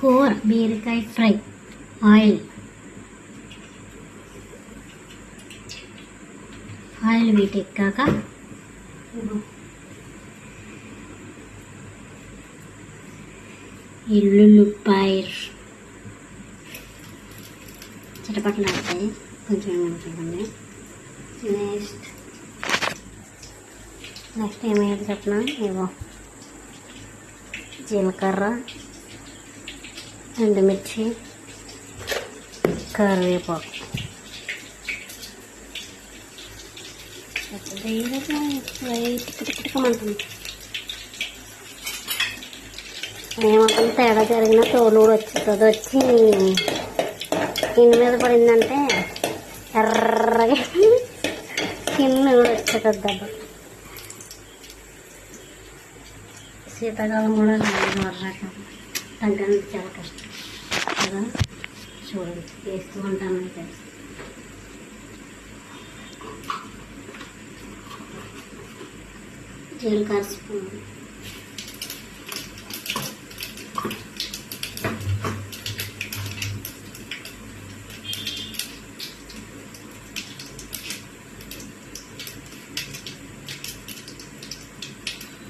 కూర బీరకాయ fry. Oil వీటెక్కాక ఎల్లుల్లిపాయ చిటపట్లు ఆడతాయి కొంచెం ఏమంటుందండి. నెక్స్ట్ ఏమయ్యేది చెప్పిన ఏవో జీలకర్ర, ఎండుమిర్చి, కరివేపాకు. టికమంటుంది. ఏమవుతుంది తేడా జరిగిన తోలు కూడా వచ్చి స్కిన్ మీద పడిందంటే ఎర్రగా స్కిన్ కూడా వచ్చేస్తుంది దెబ్బ. శీతాకాలం కూడా వర్షాకాలం తగ్గడానికి చాలా కష్టం కదా. చూడండి వేస్తూ ఉంటాను అయితే. జీలకర్ర స్పూన్,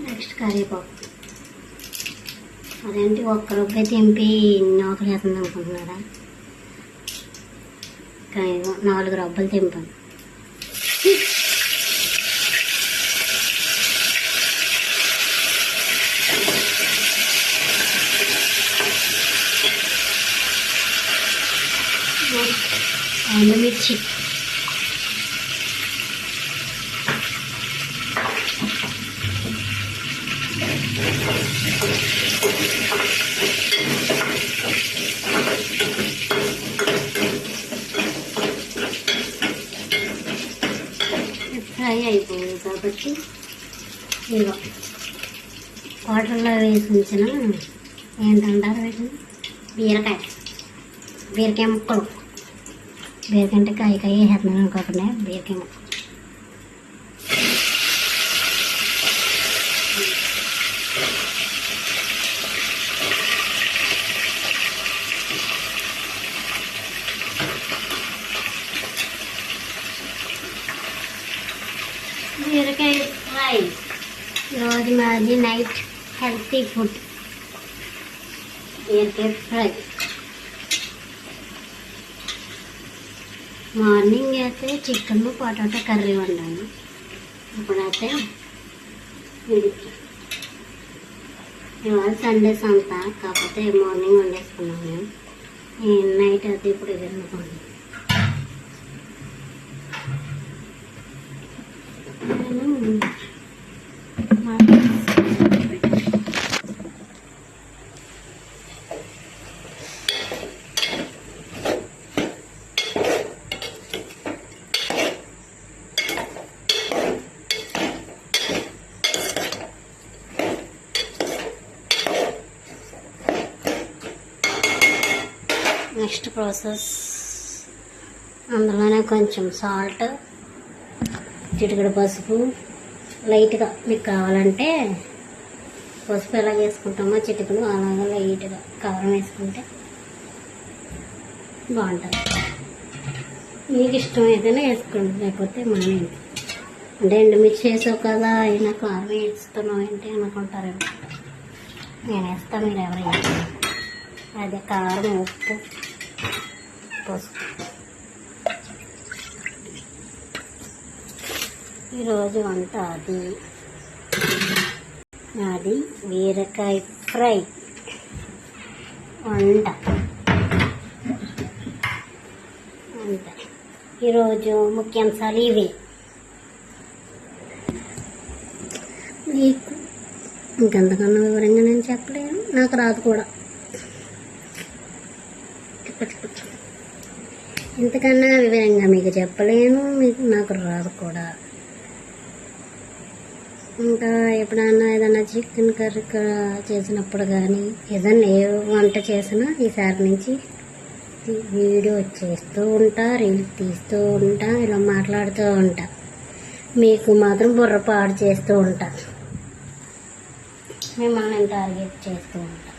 నెక్స్ట్ కరివేపాకు. అదేంటి ఒక్క రొబ్బే తెంపి నూకలు వేస్తుంది అనుకుంటున్నారా? కానీ 4 రొబ్బలు తెంపాను. ఎండుమిర్చి, ఫ్రై అయిపోయింది కాబట్టి ఇదిగో వాటర్లో వేసి ఉంచిన ఏంటంటారు వీటిని బీరకాయ ముక్కలు. బీరకాయ అంటే కాయ వేసేస్తున్నాను అనుకోకుండా బీరకాయ ముక్కలు. బీరకాయ ఫ్రై ఈరోజు మాది నైట్ హెల్తీ ఫుడ్ బీరకాయ ఫ్రై. మార్నింగ్ అయితే చికెన్ పొటాటో కర్రీ వండాను. ఇప్పుడైతే ఇవాళ సండేస్ అంతా కాకపోతే మార్నింగ్ వండేసుకున్నాను. నేను నైట్ అయితే ఇప్పుడు ఇది అనుకోండి. నెక్స్ట్ ప్రాసెస్ అందులోనే కొంచెం సాల్ట్, చిటికెడు పసుపు, లైట్గా మీకు కావాలంటే పసుపు ఎలా వేసుకుంటామో చిటికెడు అలాగే లైట్గా కారం వేసుకుంటే బాగుంటుంది. మీకు ఇష్టం ఏదైనా వేసుకోండి, లేకపోతే మానేయండి. అంటే ఎండుమిర్చి వేసావు కదా అయినా కారం వేస్తున్నావు ఏంటి అనుకుంటారేమో. నేను వేస్తాను, మీరు ఎవరైనా. అదే కారం, ఉప్పు, పసుపు. ఈరోజు వంట అది బీరకాయ ఫ్రై వంట. ఈరోజు ముఖ్యాంశాలు ఇవే. మీకు ఇంకెంతకన్నా వివరంగా నేను చెప్పలేను, నాకు రాదు కూడా. ఇంతకన్నా వివరంగా మీకు చెప్పలేను, నాకు రాదు కూడా. ఇంకా ఎప్పుడన్నా ఏదైనా చికెన్ కర్రీ చేసినప్పుడు కానీ ఏదైనా ఏ వంట చేసినా ఈసారి నుంచి వీడియో చేస్తూ ఉంటా, రీల్స్ తీస్తూ ఉంటా, ఇలా మాట్లాడుతూ ఉంటా. మీకు మాత్రం బుర్ర పాడు చేస్తూ ఉంటా, మిమ్మల్ని టార్గెట్ చేస్తూ ఉంటా.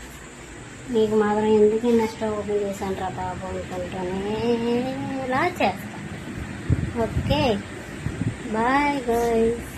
నీకు మాత్రం ఎందుకు ఇన్న స్టవ్ ఓపెన్ చేశాను రా బాబు అనుకుంటూనే ఇలా చేస్తాను. Okay bye guys.